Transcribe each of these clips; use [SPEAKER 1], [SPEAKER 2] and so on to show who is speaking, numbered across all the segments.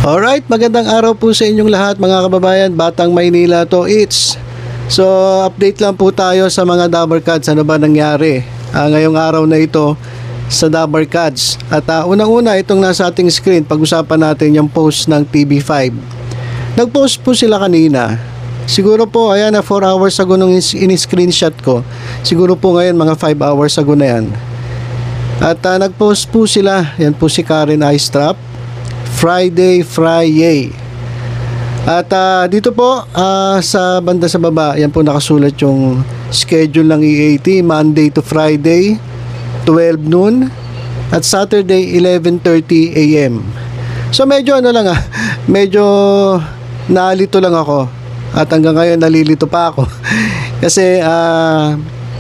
[SPEAKER 1] Alright, magandang araw po sa inyong lahat mga kababayan. Batang Maynila to it's. So, update lang po tayo sa mga Dabber Cards. Ano ba nangyari ngayong araw na ito sa Dabber Cards? At unang-una, itong nasa ating screen, pag-usapan natin yung post ng TB5. Nag-post po sila kanina. Siguro po, ayan na 4 hours ago nung in-screenshot ko. Siguro po ngayon, mga 5 hours ago na yan. At nag-post po sila. Yan po si Karen Istrap. Friday. At dito po sa banda sa baba, yan po nakasulat yung schedule ng EAT, Monday to Friday 12 noon at Saturday 11:30 AM. So medyo medyo nalito lang ako at hanggang ngayon nalilito pa ako kasi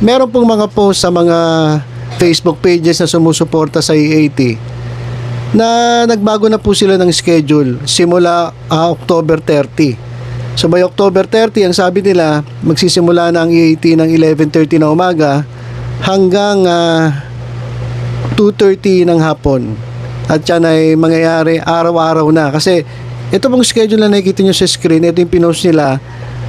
[SPEAKER 1] meron pong mga post sa mga Facebook pages na sumusuporta sa EAT na nagbago na po sila ng schedule simula October 30. So by October 30, ang sabi nila, magsisimula na ang EAT ng 11:30 na umaga hanggang 2:30 ng hapon. At yan ay mangyayari araw-araw na. Kasi ito pong schedule na nakikita nyo sa screen, ito yung pinost nila,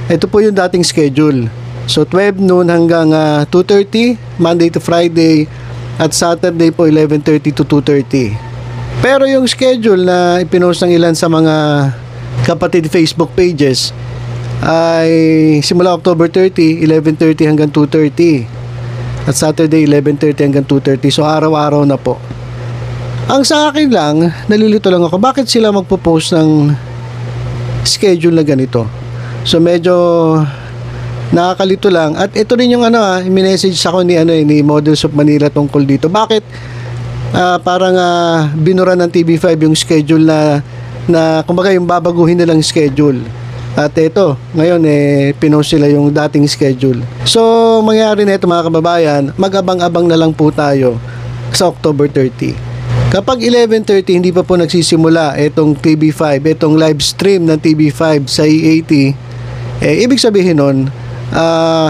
[SPEAKER 1] ito po yung dating schedule. So 12 noon hanggang 2:30, Monday to Friday, at Saturday po 11:30 to 2:30. Pero yung schedule na ipinost ng ilan sa mga kapatid Facebook pages ay simula October 30, 11:30 hanggang 2:30 at Saturday 11:30 hanggang 2:30. So araw-araw na po. Ang sa akin lang, nalilito lang ako, bakit sila magpo-post ng schedule na ganito? So medyo nakakalito lang. At ito rin yung minessage ako ni Models of Manila tungkol dito. Bakit parang binura ng TV5 yung schedule na kumbaga yung babaguhin nilang schedule. At ito, ngayon pinost sila yung dating schedule. So, mangyari na ito mga kababayan, mag-abang-abang na lang po tayo sa October 30. Kapag 11:30 hindi pa po nagsisimula itong TV5, itong live stream ng TV5 sa EAT, ibig sabihin nun,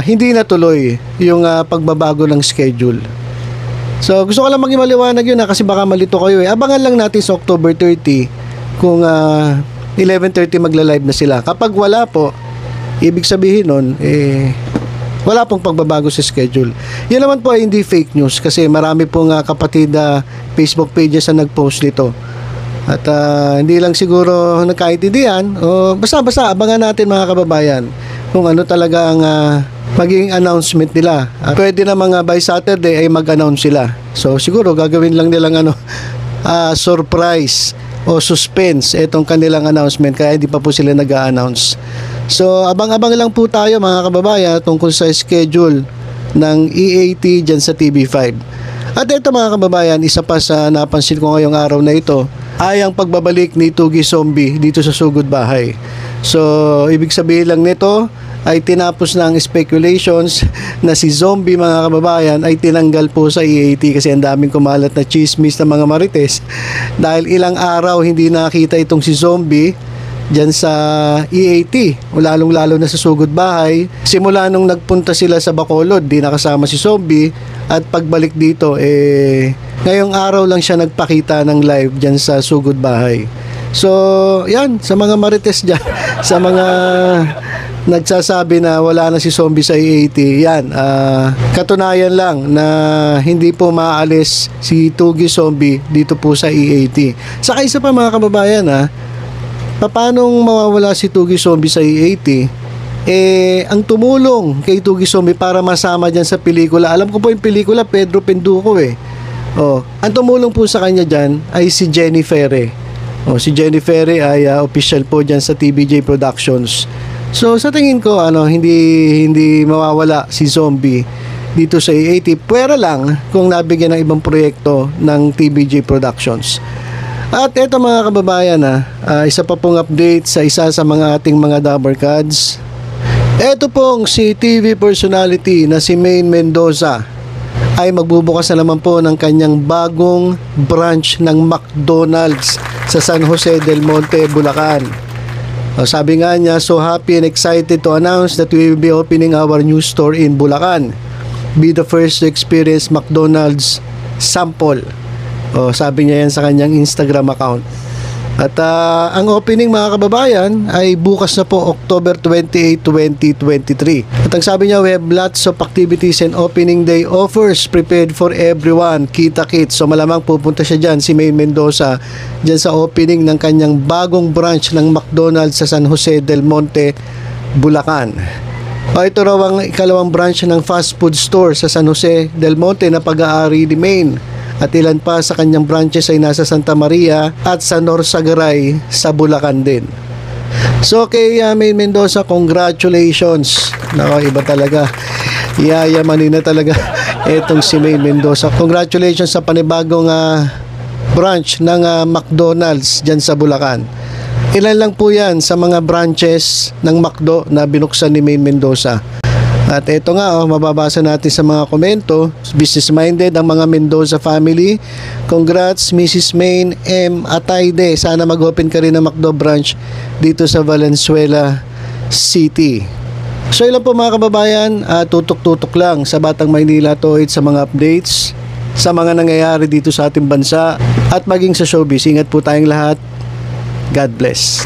[SPEAKER 1] hindi natuloy yung pagbabago ng schedule. So, gusto ko lang maging maliwanag yun kasi baka malito kayo. Abangan lang natin sa October 30 kung 11:30 magla-live na sila. Kapag wala po, ibig sabihin nun, wala pong pagbabago sa schedule. Yan naman po ay hindi fake news kasi marami pong kapatid Facebook pages na nag-post nito. At hindi lang siguro nagkaintindihan. Basta abangan natin mga kababayan kung ano talaga ang magiging announcement nila. Pwede na mga by Saturday ay mag-announce sila. So siguro gagawin lang nilang surprise o suspense itong kanilang announcement kaya hindi pa po sila nag-a-announce. So abang-abang lang po tayo mga kababayan tungkol sa schedule ng EAT dyan sa TV5. At ito mga kababayan, isa pa sa napansin ko ngayong araw na ito ay ang pagbabalik ni Tugi Zombie dito sa Sugod Bahay. So ibig sabihin lang nito ay tinapos na ang speculations na si Zombie mga kababayan ay tinanggal po sa EAT kasi ang daming kumalat na chismis ng mga marites dahil ilang araw hindi nakita itong si Zombie dyan sa EAT, lalong-lalo na sa Sugod Bahay. Simula nung nagpunta sila sa Bacolod, di nakasama si Zombie at pagbalik dito ngayong araw lang siya nagpakita ng live dyan sa Sugod Bahay. So yan, sa mga marites dyan sa mga nagsasabi na wala na si Zombie sa EAT, yan, katunayan lang na hindi po maaalis si Tugi Zombie dito po sa EAT. Saka isa pa mga kababayan, paano mawawala si Tugi Zombie sa EAT? Ang tumulong kay Tugi Zombie para masama dyan sa pelikula, alam ko po yung pelikula, Pedro Penduko ang tumulong po sa kanya dyan ay si Jenny Ferre. Si Jenny Ferre ay official po dyan sa TBJ Productions. So sa tingin ko hindi mawawala si Zombie dito sa EAT, pwera lang kung nabigyan ng ibang proyekto ng TBJ Productions. At eto mga kababayan, isa pa pong update sa isa sa mga ating mga Dabber Cards. Eto pong si TV personality na si Maine Mendoza ay magbubukas na naman po ng kanyang bagong branch ng McDonald's sa San Jose del Monte, Bulacan. Sabi nga niya, so happy and excited to announce that we will be opening our new store in Bulacan. Be the first to experience McDonald's sample. Sabi niya yan sa kanyang Instagram account. At ang opening mga kababayan ay bukas na po, October 28, 2023. At ang sabi niya, we have lots of activities and opening day offers prepared for everyone. Kita-kits. So malamang pupunta siya dyan, si May Mendoza, dyan sa opening ng kanyang bagong branch ng McDonald's sa San Jose del Monte, Bulacan. Ito raw ang ikalawang branch ng fast food store sa San Jose del Monte na pag-aari ni Maine. At ilan pa sa kanyang branches ay nasa Santa Maria at sa Norsagaray sa Bulacan din. So kay May Mendoza, congratulations. Nako, iba talaga. Yayamanin na talaga etong si May Mendoza. Congratulations sa panibagong branch ng McDonald's dyan sa Bulacan. Ilan lang po yan sa mga branches ng McDo na binuksan ni May Mendoza. At ito nga, mababasa natin sa mga komento. Business-minded ang mga Mendoza family. Congrats, Mrs. Maine M. Atayde. Sana mag-open ka rin ng McDo branch dito sa Valenzuela City. So ilan po mga kababayan, tutok-tutok lang sa Batang Maynila Tohit sa mga updates, sa mga nangyayari dito sa ating bansa, at maging sa showbiz. Ingat po tayong lahat. God bless.